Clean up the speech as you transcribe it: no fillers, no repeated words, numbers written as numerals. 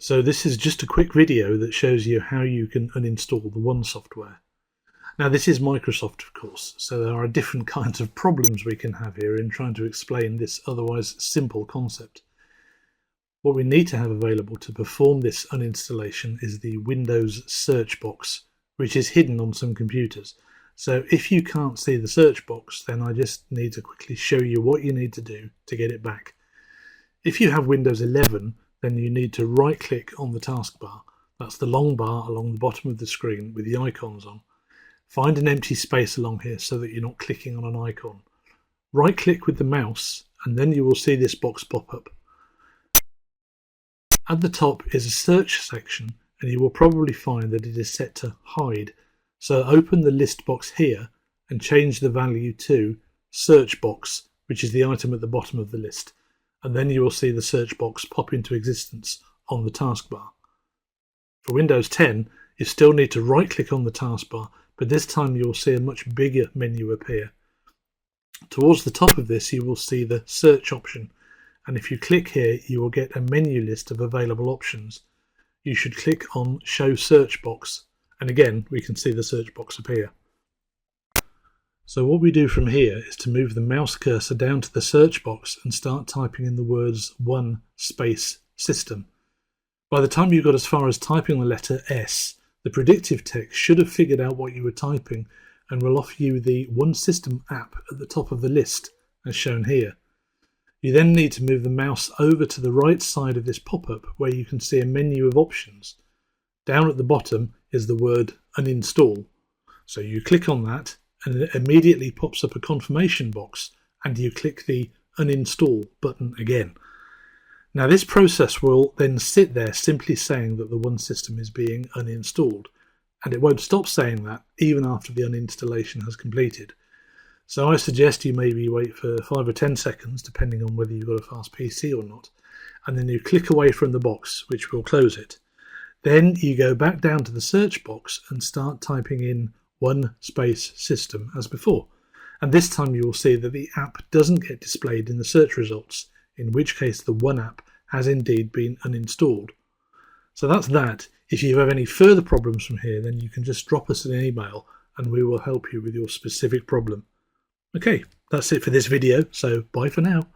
So this is just a quick video that shows you how you can uninstall the One software. Now this is Microsoft, of course, so there are different kinds of problems we can have here in trying to explain this otherwise simple concept. What we need to have available to perform this uninstallation is the Windows search box, which is hidden on some computers. So if you can't see the search box, then I just need to quickly show you what you need to do to get it back. If you have Windows 11, then you need to right click on the taskbar. That's the long bar along the bottom of the screen with the icons on. Find an empty space along here so that you're not clicking on an icon. Right click with the mouse and then you will see this box pop up. At the top is a search section and you will probably find that it is set to hide. So open the list box here and change the value to search box, which is the item at the bottom of the list. And then you will see the search box pop into existence on the taskbar. For Windows 10, you still need to right click on the taskbar, but this time you will see a much bigger menu appear. Towards the top of this you will see the search option, and if you click here you will get a menu list of available options. You should click on show search box, and again we can see the search box appear. So what we do from here is to move the mouse cursor down to the search box and start typing in the words One space system. By the time you got as far as typing the letter S, the predictive text should have figured out what you were typing and will offer you the One System app at the top of the list, as shown here. You then need to move the mouse over to the right side of this pop-up where you can see a menu of options. Down at the bottom is the word uninstall. So you click on that and it immediately pops up a confirmation box and you click the uninstall button again. Now this process will then sit there simply saying that the One system is being uninstalled, and it won't stop saying that even after the uninstallation has completed. So I suggest you maybe wait for 5 or 10 seconds depending on whether you've got a fast PC or not, and then you click away from the box, which will close it. Then you go back down to the search box and start typing in One space system as before, and this time you will see that the app doesn't get displayed in the search results, in which case the One app has indeed been uninstalled. So that's that. If you have any further problems from here, then you can just drop us an email and we will help you with your specific problem. Okay, that's it for this video, so bye for now.